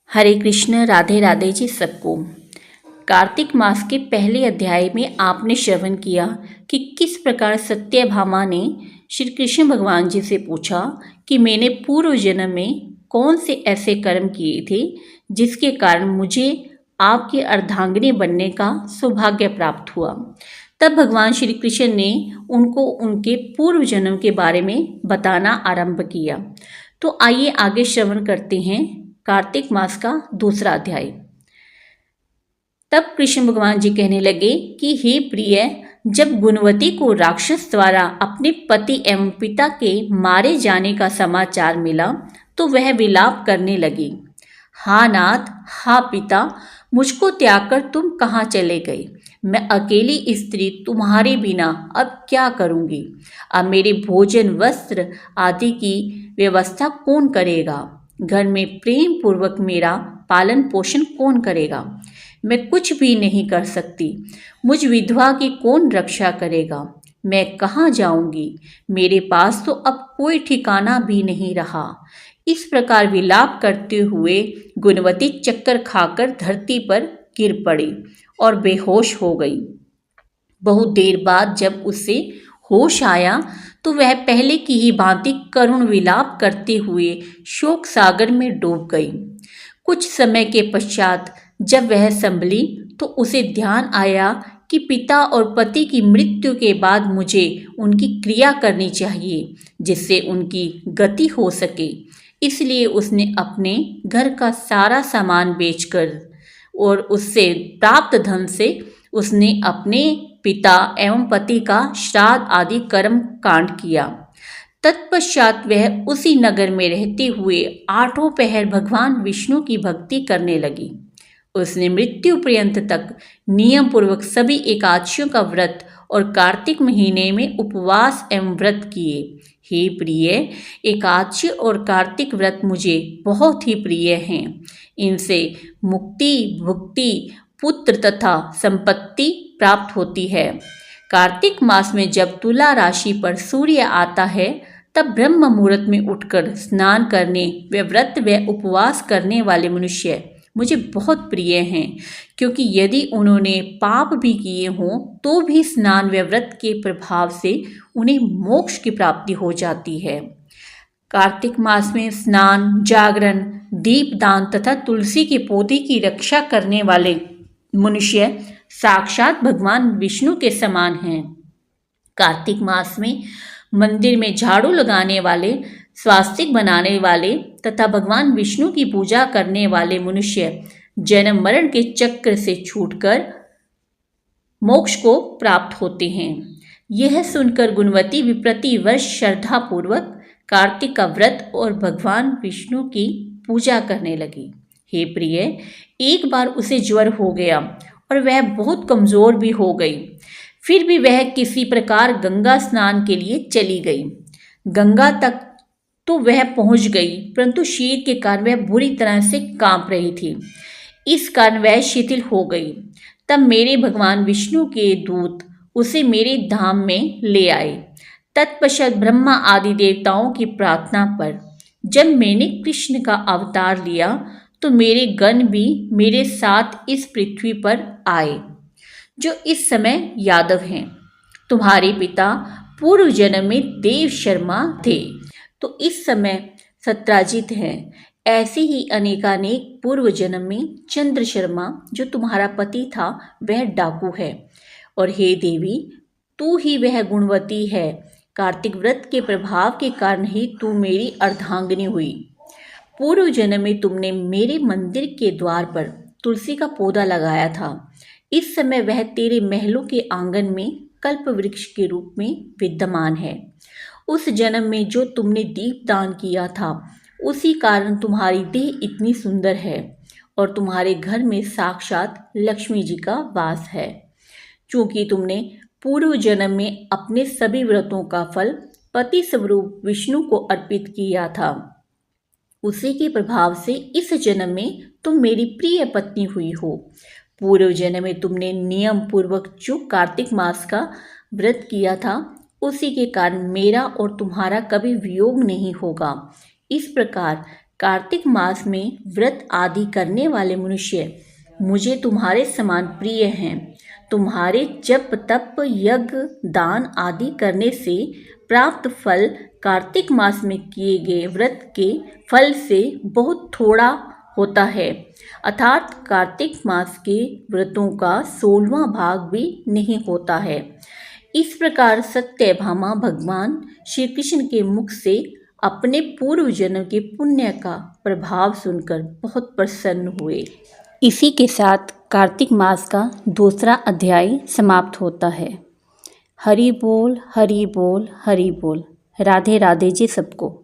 हरे कृष्ण, राधे राधे जी सबको। कार्तिक मास के पहले अध्याय में आपने श्रवण किया कि किस प्रकार सत्यभामा ने श्री कृष्ण भगवान जी से पूछा कि मैंने पूर्व जन्म में कौन से ऐसे कर्म किए थे जिसके कारण मुझे आपकी अर्धांगिनी बनने का सौभाग्य प्राप्त हुआ। तब भगवान श्री कृष्ण ने उनको उनके पूर्व जन्म के बारे में बताना आरंभ किया। तो आइए आगे श्रवण करते हैं कार्तिक मास का दूसरा अध्याय। तब कृष्ण भगवान जी कहने लगे कि हे प्रिय, जब गुणवती को राक्षस द्वारा अपने पति एवं पिता के मारे जाने का समाचार मिला तो वह विलाप करने लगी। हा नाथ, हा पिता, मुझको त्याग कर तुम कहाँ चले गए? मैं अकेली स्त्री तुम्हारे बिना अब क्या करूँगी? अब मेरे भोजन वस्त्र आदि की व्यवस्था कौन करेगा? घर में प्रेम पूर्वक मेरा पालन पोषण कौन करेगा? मैं कुछ भी नहीं कर सकती। मुझ विधवा की कौन रक्षा करेगा? मैं कहाँ जाऊंगी? मेरे पास तो अब कोई ठिकाना भी नहीं रहा। इस प्रकार विलाप करते हुए गुणवती चक्कर खाकर धरती पर गिर पड़ी और बेहोश हो गई। बहुत देर बाद जब उसे होश आया तो वह पहले की ही भांति करुण विलाप करते हुए शोक सागर में डूब गई। कुछ समय के पश्चात जब वह संभली तो उसे ध्यान आया कि पिता और पति की मृत्यु के बाद मुझे उनकी क्रिया करनी चाहिए जिससे उनकी गति हो सके। इसलिए उसने अपने घर का सारा सामान बेचकर और उससे प्राप्त धन से उसने अपने पिता एवं पति का श्राद्ध आदि कर्म कांड किया। तत्पश्चात वह उसी नगर में रहते हुए 8 पहर भगवान विष्णु की भक्ति करने लगी। उसने मृत्यु पर्यंत तक नियम पूर्वक सभी एकादशियों का व्रत और कार्तिक महीने में उपवास एवं व्रत किए। हे प्रिय, एकादशी और कार्तिक व्रत मुझे बहुत ही प्रिय हैं। इनसे मुक्ति, भुक्ति, पुत्र तथा संपत्ति प्राप्त होती है। कार्तिक मास में जब तुला राशि पर सूर्य आता है तब ब्रह्म मुहूर्त में उठकर स्नान करने व व्रत व उपवास करने वाले मनुष्य मुझे बहुत प्रिय हैं, क्योंकि यदि उन्होंने पाप भी किए हों तो भी स्नान व व्रत के प्रभाव से उन्हें मोक्ष की प्राप्ति हो जाती है। कार्तिक मास में स्नान, जागरण, दीपदान तथा तुलसी के पौधे की रक्षा करने वाले मनुष्य साक्षात भगवान विष्णु के समान हैं। कार्तिक मास में मंदिर में झाड़ू लगाने वाले, स्वास्तिक बनाने वाले तथा भगवान विष्णु की पूजा करने वाले मनुष्य जन्म मरण के चक्र से छूटकर मोक्ष को प्राप्त होते हैं। यह सुनकर गुणवती भी प्रति वर्ष श्रद्धा पूर्वक कार्तिक का व्रत और भगवान विष्णु की पूजा करने लगी। हे प्रिय, एक बार उसे ज्वर हो गया और वह बहुत कमजोर भी हो गई। फिर भी वह किसी प्रकार गंगा स्नान के लिए चली गई। गंगा तक तो वह पहुंच गई, परंतु शीत के कारण वह बुरी तरह से कांप रही थी। इस कारण वह शिथिल हो गई। तब मेरे भगवान विष्णु के दूत उसे मेरे धाम में ले आए। तत्पश्चात ब्रह्मा आदि देवताओं की प्रार्थना पर जब मैंने कृष्ण का अवतार लिया तो मेरे गण भी मेरे साथ इस पृथ्वी पर आए, जो इस समय यादव हैं। तुम्हारे पिता पूर्व जन्म में देव शर्मा थे तो इस समय सत्राजित हैं। ऐसे ही अनेकानेक पूर्व जन्म में चंद्र शर्मा जो तुम्हारा पति था वह डाकू है। और हे देवी, तू ही वह गुणवती है। कार्तिक व्रत के प्रभाव के कारण ही तू मेरी अर्धांगिनी हुई। पूर्व जन्म में तुमने मेरे मंदिर के द्वार पर तुलसी का पौधा लगाया था। इस समय वह तेरे महलों के आंगन में कल्प वृक्ष के रूप में विद्यमान है। उस जन्म में जो तुमने दीपदान किया था उसी कारण तुम्हारी देह इतनी सुंदर है और तुम्हारे घर में साक्षात लक्ष्मी जी का वास है। चूंकि तुमने पूर्व जन्म में अपने सभी व्रतों का फल पति स्वरूप विष्णु को अर्पित किया था, उसी के प्रभाव से इस जन्म में तुम मेरी प्रिय पत्नी हुई हो। पूर्व जन्म में तुमने नियम पूर्वक जो कार्तिक मास का व्रत किया था उसी के कारण मेरा और तुम्हारा कभी वियोग नहीं होगा। इस प्रकार कार्तिक मास में व्रत आदि करने वाले मनुष्य मुझे तुम्हारे समान प्रिय हैं। तुम्हारे जप तप यज्ञ दान आदि करने से प्राप्त फल कार्तिक मास में किए गए व्रत के फल से बहुत थोड़ा होता है, अर्थात कार्तिक मास के व्रतों का 16वां भाग भी नहीं होता है। इस प्रकार सत्यभामा भगवान श्री कृष्ण के मुख से अपने पूर्व जन्म के पुण्य का प्रभाव सुनकर बहुत प्रसन्न हुए। इसी के साथ कार्तिक मास का दूसरा अध्याय समाप्त होता है। हरि बोल हरि बोल हरि बोल। राधे राधे जी सबको।